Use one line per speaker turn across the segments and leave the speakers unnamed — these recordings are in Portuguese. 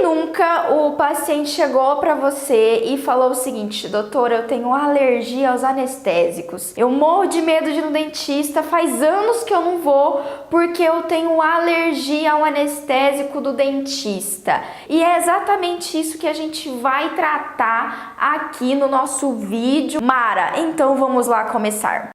Quem nunca o paciente chegou para você e falou o seguinte: doutora, eu tenho alergia aos anestésicos, eu morro de medo de ir no dentista, faz anos que eu não vou porque eu tenho alergia ao anestésico do dentista. E é exatamente isso que a gente vai tratar aqui no nosso vídeo. Mara, então vamos lá começar.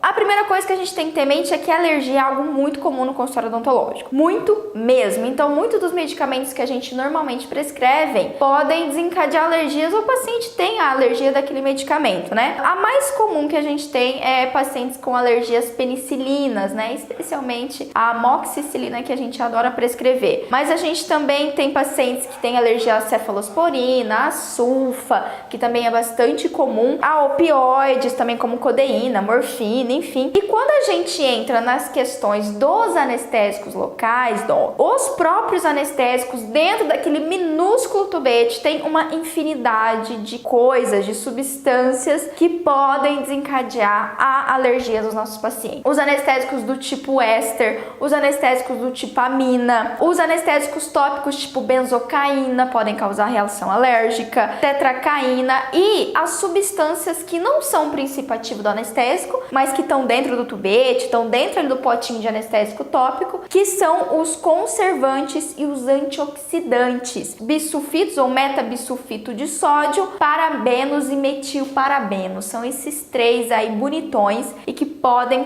A primeira coisa que a gente tem que ter em mente é que a alergia é algo muito comum no consultório odontológico. Muito mesmo. Então, muitos dos medicamentos que a gente normalmente prescreve podem desencadear alergias ou o paciente tem a alergia daquele medicamento, né? A mais comum que a gente tem é pacientes com alergias penicilinas, né? Especialmente a amoxicilina, que a gente adora prescrever. Mas a gente também tem pacientes que têm alergia à cefalosporina, à sulfa, que também é bastante comum, a opioides, também como codeína, morfina, enfim. E quando a gente entra nas questões dos anestésicos locais, os próprios anestésicos dentro daquele minúsculo tubete tem uma infinidade de coisas, de substâncias que podem desencadear a alergia dos nossos pacientes. Os anestésicos do tipo éster, os anestésicos do tipo amina, os anestésicos tópicos tipo benzocaína podem causar reação alérgica, tetracaína e as substâncias que não são o princípio ativo do anestésico, mas que estão dentro do tubete, estão dentro do potinho de anestésico tópico, que são os conservantes e os antioxidantes, bisulfitos ou metabisulfito de sódio, parabenos e metilparabenos. São esses três aí bonitões e que podem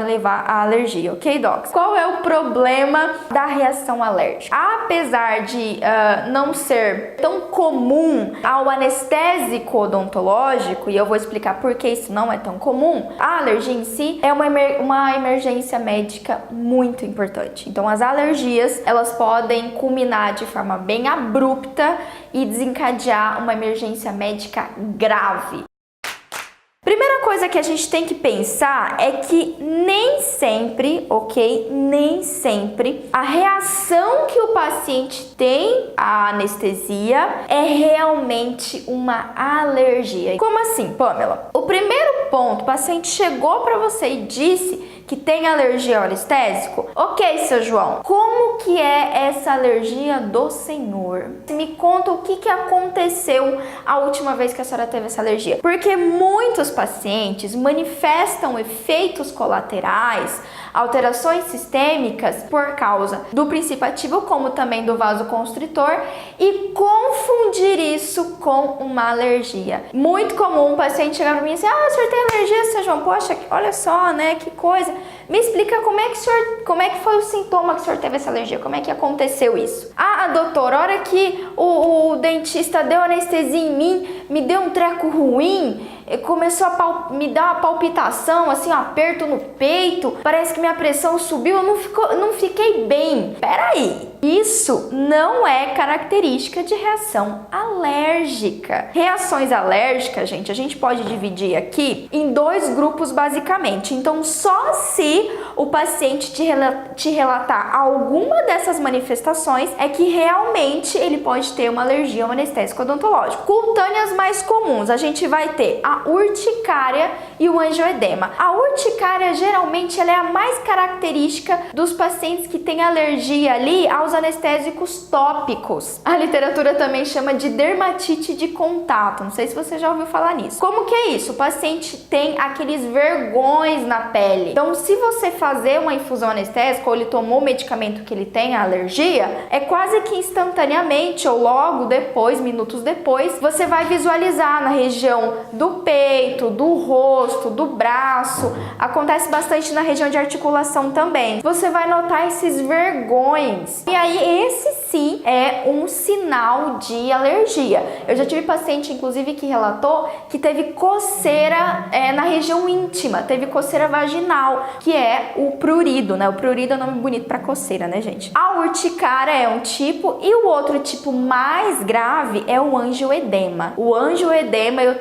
levar a alergia, ok, docs? Qual é o problema da reação alérgica? Apesar de não ser tão comum ao anestésico odontológico, e eu vou explicar por que isso não é tão comum, a alergia em si é uma emergência médica muito importante. Então, as alergias, elas podem culminar de forma bem abrupta e desencadear uma emergência médica grave. Primeira coisa que a gente tem que pensar é que nem sempre, ok? Nem sempre a reação que o paciente tem à anestesia é realmente uma alergia. Como assim, Pamela? O primeiro ponto, o paciente chegou para você e disse que tem alergia ao anestésico? Ok, seu João, como que é essa alergia do senhor? Me conta o que aconteceu a última vez que a senhora teve essa alergia. Porque muitos pacientes manifestam efeitos colaterais, alterações sistêmicas por causa do princípio ativo, como também do vasoconstritor, e confundir isso com uma alergia. Muito comum um paciente chegar para mim e dizer: ah, o senhor tem alergia, seu João? Poxa, olha só, né, que coisa. Me explica como é que foi o sintoma que o senhor teve essa alergia, como é que aconteceu isso? Ah, doutor, a hora que o dentista deu anestesia em mim, me deu um treco ruim, começou a me dar uma palpitação, assim, um aperto no peito, parece que minha pressão subiu, eu não fiquei bem. Peraí, isso não é característica de reação alérgica. Reações alérgicas, gente, a gente pode dividir aqui em dois grupos basicamente. Então, só se o paciente te relatar alguma dessas manifestações é que realmente ele pode ter uma alergia ao anestésico odontológico. Cutâneas mais comuns, a gente vai ter a urticária e o angioedema. A urticária geralmente ela é a mais característica dos pacientes que têm alergia ali aos anestésicos tópicos. A literatura também chama de dermatite de contato. Não sei se você já ouviu falar nisso. Como que é isso? O paciente tem aqueles vergões na pele. Então, se você fazer uma infusão anestésica ou ele tomou o medicamento que ele tem a alergia, é quase que instantaneamente ou logo depois, minutos depois, você vai visualizar na região do peito, do rosto, do braço. Acontece bastante na região de articulação também. Você vai notar esses vergões. E aí, esse sim é um sinal de alergia. Eu já tive paciente, inclusive, que relatou que teve coceira na região íntima, teve coceira vaginal, que é o prurido, né? O prurido é um nome bonito para coceira, né, gente? A urticária é um tipo e o outro tipo mais grave é o angioedema. O angioedema, eu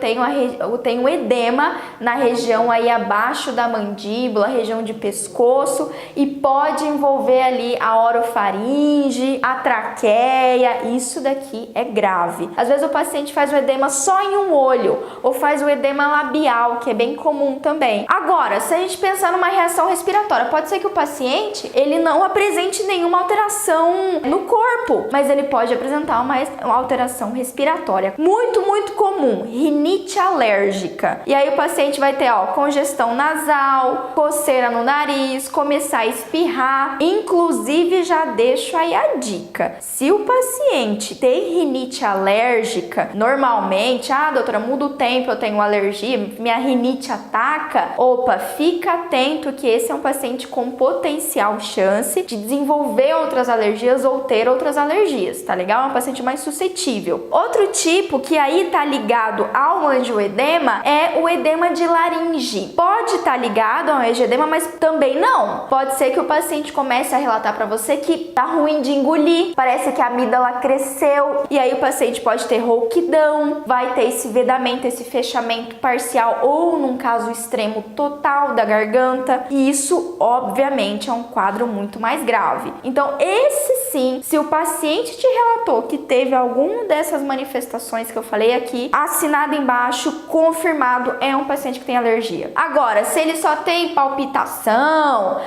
tenho edema na região aí abaixo da mandíbula, região de pescoço, e pode envolver ali a orofaringe, a traqueia, traqueia, isso daqui é grave. Às vezes o paciente faz o edema só em um olho, ou faz o edema labial, que é bem comum também. Agora, se a gente pensar numa reação respiratória, pode ser que o paciente, ele não apresente nenhuma alteração no corpo, mas ele pode apresentar uma alteração respiratória. Muito, muito comum, rinite alérgica. E aí o paciente vai ter, congestão nasal, coceira no nariz, começar a espirrar. Inclusive, já deixo aí a dica. Se o paciente tem rinite alérgica, normalmente, doutora, muda o tempo, eu tenho alergia, minha rinite ataca. Opa, fica atento que esse é um paciente com potencial chance de desenvolver outras alergias ou ter outras alergias, tá legal? É um paciente mais suscetível. Outro tipo que aí tá ligado ao angioedema é o edema de laringe. Pode estar ligado ao angioedema, mas também não. Pode ser que o paciente comece a relatar para você que tá ruim de engolir, parece que a amígdala cresceu, e aí o paciente pode ter rouquidão, vai ter esse vedamento, esse fechamento parcial ou, num caso extremo, total da garganta, e isso, obviamente, é um quadro muito mais grave. Então, esse sim, se o paciente te relatou que teve alguma dessas manifestações que eu falei aqui, assinado embaixo, confirmado, é um paciente que tem alergia. Agora, se ele só tem palpitação,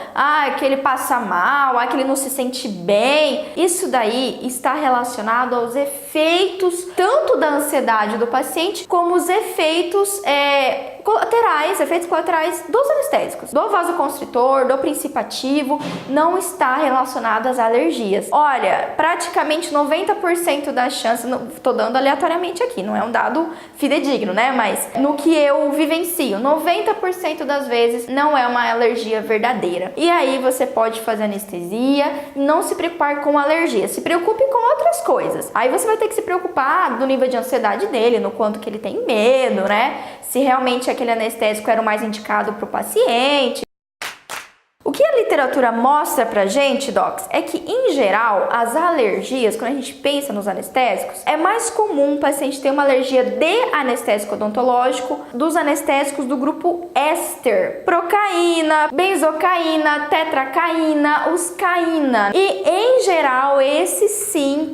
que ele passa mal, que ele não se sente bem, isso daí está relacionado aos efeitos tanto da ansiedade do paciente como os efeitos colaterais dos anestésicos, do vasoconstritor, do princípio, não está relacionado às alergias. Olha, praticamente 90% das chances, tô dando aleatoriamente aqui, não é um dado fidedigno, né? Mas no que eu vivencio, 90% das vezes não é uma alergia verdadeira. E aí você pode fazer anestesia e não se preocupar com alergia, se preocupe com outras coisas. Aí você vai ter que se preocupar do nível de ansiedade dele, no quanto que ele tem medo, né? Se realmente aquele anestésico era o mais indicado para o paciente. O que a literatura mostra pra gente, docs, é que, em geral, as alergias, quando a gente pensa nos anestésicos, é mais comum o paciente ter uma alergia de anestésico odontológico dos anestésicos do grupo éster, procaína, benzocaína, tetracaína, uscaína. E, em geral, esses sim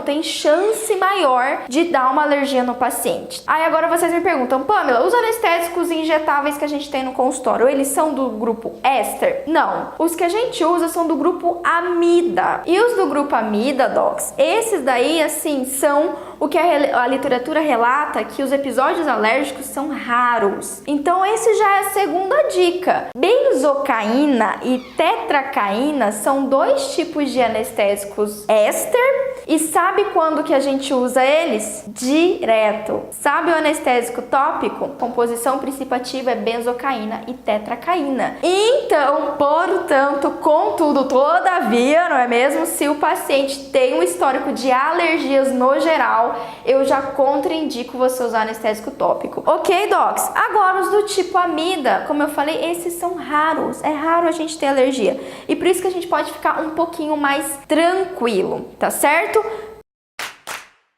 tem chance maior de dar uma alergia no paciente. Aí agora vocês me perguntam, Pamela, os anestésicos injetáveis que a gente tem no consultório, eles são do grupo éster? Não, os que a gente usa são do grupo amida. E os do grupo amida, docs, esses daí, assim, são o que a literatura relata que os episódios alérgicos são raros. Então, esse já é a segunda dica. Benzocaína e tetracaína são dois tipos de anestésicos éster. E sabe quando que a gente usa eles? Direto. Sabe o anestésico tópico? Composição principativa é benzocaína e tetracaína. Então, portanto, contudo, todavia, não é mesmo? Se o paciente tem um histórico de alergias no geral, eu já contraindico você usar anestésico tópico. Ok, docs? Agora, os do tipo amida, como eu falei, esses são raros. É raro a gente ter alergia. E por isso que a gente pode ficar um pouquinho mais tranquilo, tá certo?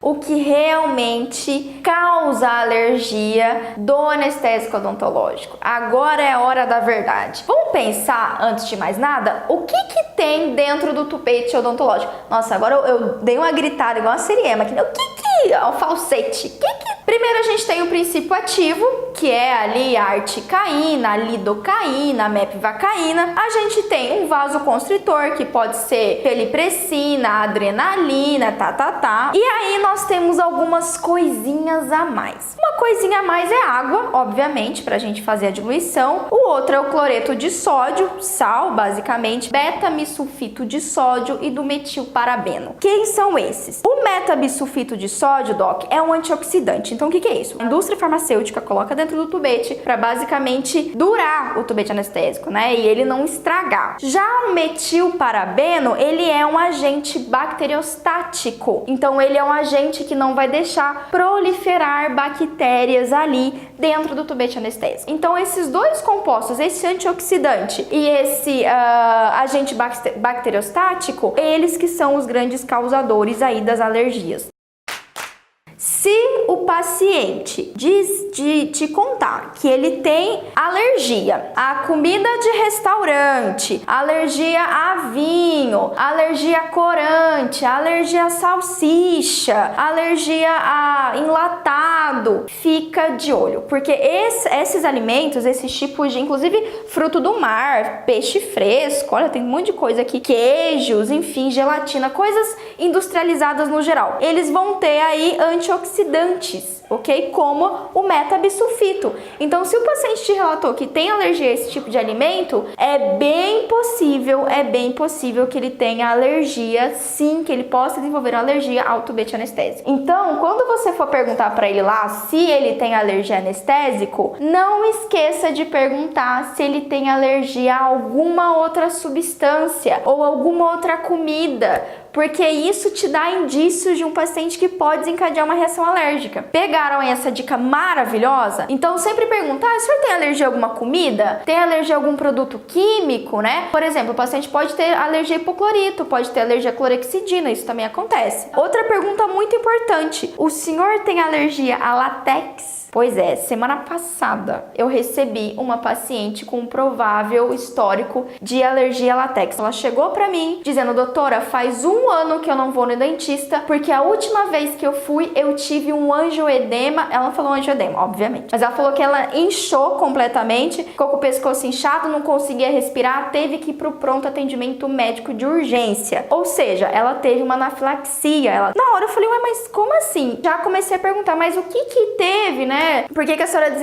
O que realmente causa alergia do anestésico odontológico. Agora é a hora da verdade. Vamos pensar, antes de mais nada, o que tem dentro do tupete odontológico? Nossa, agora eu dei uma gritada igual a Siriema aqui. O falsete. Primeiro a gente tem o princípio ativo, que é ali a articaína, a lidocaína, a mepivacaína. A gente tem um vasoconstritor, que pode ser pelipressina, adrenalina, E aí nós temos algumas coisinhas a mais. Uma coisinha a mais é água, obviamente, pra gente fazer a diluição. O outro é o cloreto de sódio, sal, basicamente, beta-bisulfito de sódio e do metilparabeno. Quem são esses? O meta-bisulfito de sódio, doc, é um antioxidante. Então, o que é isso? A indústria farmacêutica coloca dentro do tubete para basicamente durar o tubete anestésico, né? E ele não estragar. Já o metilparabeno, ele é um agente bacteriostático. Então, ele é um agente que não vai deixar proliferar bactérias ali dentro do tubete anestésico. Então, esses dois compostos, esse antioxidante e esse agente bacteriostático, eles que são os grandes causadores aí das alergias. Se o paciente diz de te contar que ele tem alergia a comida de restaurante, alergia a vinho, alergia a corante, alergia a salsicha, alergia a enlatado, fica de olho, porque esses alimentos, esses tipos de, inclusive fruto do mar, peixe fresco, olha, tem um monte de coisa aqui, queijos, enfim, gelatina, coisas industrializadas no geral, eles vão ter aí antioxidantes, ok? Como o metabisulfito. Então, se o paciente te relatou que tem alergia a esse tipo de alimento, é bem possível que ele tenha alergia, sim, que ele possa desenvolver uma alergia ao tubete anestésico. Então, quando você for perguntar para ele lá se ele tem alergia a anestésico, não esqueça de perguntar se ele tem alergia a alguma outra substância ou alguma outra comida, porque isso te dá indícios de um paciente que pode desencadear uma reação alérgica. Pegaram essa dica maravilhosa? Então sempre pergunta, o senhor tem alergia a alguma comida? Tem alergia a algum produto químico, né? Por exemplo, o paciente pode ter alergia a hipoclorito, pode ter alergia a clorexidina, isso também acontece. Outra pergunta muito importante, o senhor tem alergia a látex? Pois é, semana passada eu recebi uma paciente com um provável histórico de alergia a látex. Ela chegou pra mim dizendo, doutora, faz 1 ano que eu não vou no dentista, porque a última vez que eu fui, eu tive um angioedema. Ela não falou angioedema, obviamente, mas ela falou que ela inchou completamente, ficou com o pescoço inchado, não conseguia respirar, teve que ir pro pronto atendimento médico de urgência. Ou seja, ela teve uma anafilaxia. Na hora eu falei, ué, mas como assim? Já comecei a perguntar, mas o que teve, né? Por que a senhora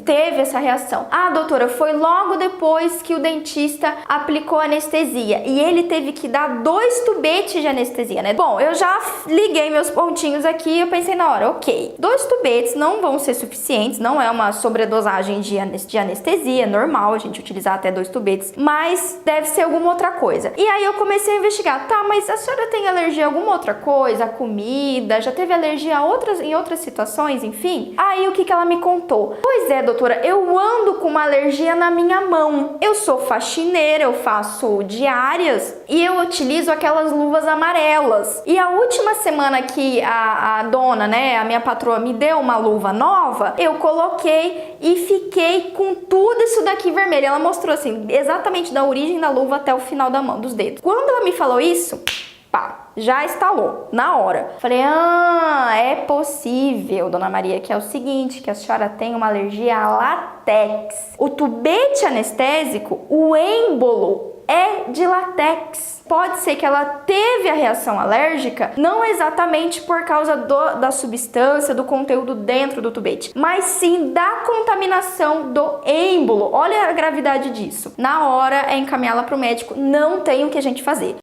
teve essa reação? Ah, doutora, foi logo depois que o dentista aplicou anestesia e ele teve que dar 2 tubetes de anestesia, né? Bom, eu já liguei meus pontinhos aqui e eu pensei na hora, ok, 2 tubetes não vão ser suficientes, não é uma sobredosagem de anestesia, é normal a gente utilizar até 2 tubetes, mas deve ser alguma outra coisa. E aí eu comecei a investigar, tá, mas a senhora tem alergia a alguma outra coisa, a comida, já teve alergia a em outras situações, enfim? Aí o que ela me contou? Pois é, doutora, eu ando com uma alergia na minha mão. Eu sou faxineira, eu faço diárias e eu utilizo aquelas luvas amarelas. E a última semana que a dona, né, a minha patroa me deu uma luva nova, eu coloquei e fiquei com tudo isso daqui vermelho. Ela mostrou assim, exatamente da origem da luva até o final da mão, dos dedos. Quando ela me falou isso, pá, já instalou, na hora. Falei, é possível, dona Maria, que é o seguinte, que a senhora tem uma alergia a látex. O tubete anestésico, o êmbolo, é de látex. Pode ser que ela teve a reação alérgica, não exatamente por causa da substância, do conteúdo dentro do tubete, mas sim da contaminação do êmbolo. Olha a gravidade disso. Na hora é encaminhá-la para o médico, não tem o que a gente fazer.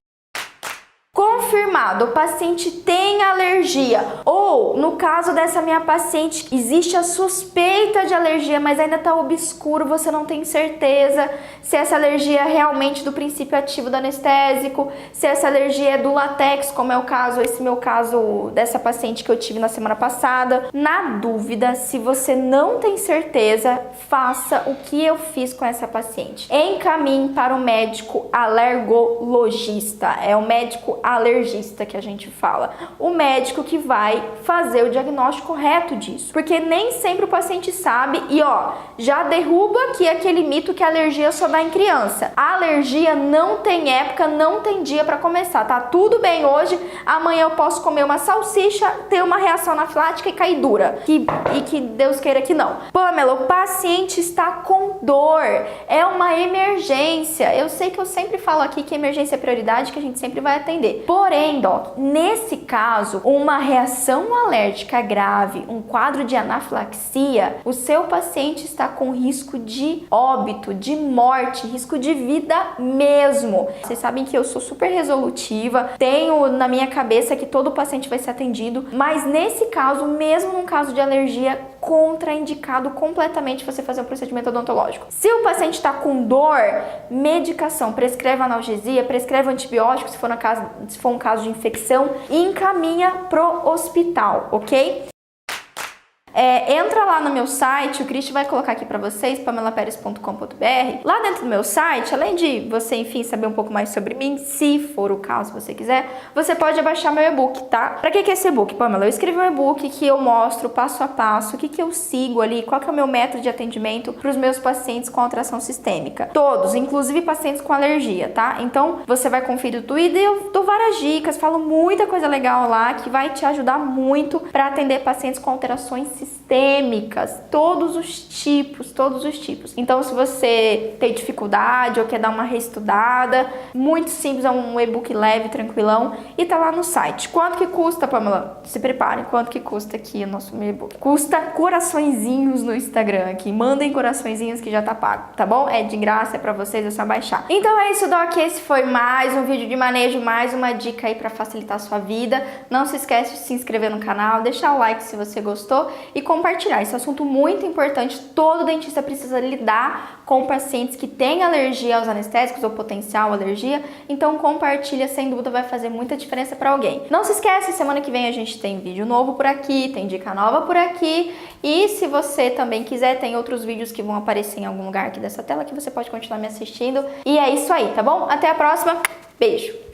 Confirmado, o paciente tem alergia, ou no caso dessa minha paciente, existe a suspeita de alergia, mas ainda está obscuro, você não tem certeza se essa alergia é realmente do princípio ativo do anestésico, se essa alergia é do látex, como é o caso, esse meu caso dessa paciente que eu tive na semana passada. Na dúvida, se você não tem certeza, faça o que eu fiz com essa paciente. Encaminhe para o médico alergologista, é o médico alergista que a gente fala, o médico que vai fazer o diagnóstico correto disso, porque nem sempre o paciente sabe. E ó, já derruba aqui aquele mito que a alergia só dá em criança. A alergia não tem época, não tem dia para começar, tá tudo bem hoje, amanhã eu posso comer uma salsicha, ter uma reação anafilática e cair dura, e que Deus queira que não. Pamela, o paciente está com dor, é uma emergência. Eu sei que eu sempre falo aqui que emergência é prioridade, que a gente sempre vai atender. Porém, Doc, nesse caso, uma reação alérgica grave, um quadro de anafilaxia, o seu paciente está com risco de óbito, de morte, risco de vida mesmo. Vocês sabem que eu sou super resolutiva, tenho na minha cabeça que todo paciente vai ser atendido, mas nesse caso, mesmo num caso de alergia, contraindicado completamente você fazer um procedimento odontológico. Se o paciente está com dor, medicação, prescreve analgesia, prescreve antibiótico, se for um caso de infecção, e encaminha pro hospital, ok? entra lá no meu site, o Cristian vai colocar aqui pra vocês, pamelaperes.com.br. Lá dentro do meu site, além de você, enfim, saber um pouco mais sobre mim, se for o caso, você quiser, você pode baixar meu e-book, tá? Pra que é esse e-book, Pamela? Eu escrevi um e-book que eu mostro passo a passo o que eu sigo ali, qual que é o meu método de atendimento pros meus pacientes com alteração sistêmica. Todos, inclusive pacientes com alergia, tá? Então, você vai conferir tudo e eu dou várias dicas, falo muita coisa legal lá que vai te ajudar muito para atender pacientes com alterações sistêmicas, todos os tipos. Então, se você tem dificuldade ou quer dar uma reestudada, muito simples, é um e-book leve, tranquilão, e tá lá no site. Quanto que custa, Pamela? Se preparem, quanto que custa aqui o nosso e-book? Custa coraçõezinhos no Instagram aqui, mandem coraçõezinhos que já tá pago, tá bom? É de graça, é pra vocês, é só baixar. Então é isso, Doc, esse foi mais um vídeo de manejo, mais uma dica aí pra facilitar a sua vida. Não se esquece de se inscrever no canal, deixar o like se você gostou e compartilhar. Esse assunto muito importante, todo dentista precisa lidar com pacientes que têm alergia aos anestésicos ou potencial alergia, então compartilha, sem dúvida vai fazer muita diferença para alguém. Não se esquece, semana que vem a gente tem vídeo novo por aqui, tem dica nova por aqui, e se você também quiser, tem outros vídeos que vão aparecer em algum lugar aqui dessa tela que você pode continuar me assistindo. E é isso aí, tá bom? Até a próxima, beijo!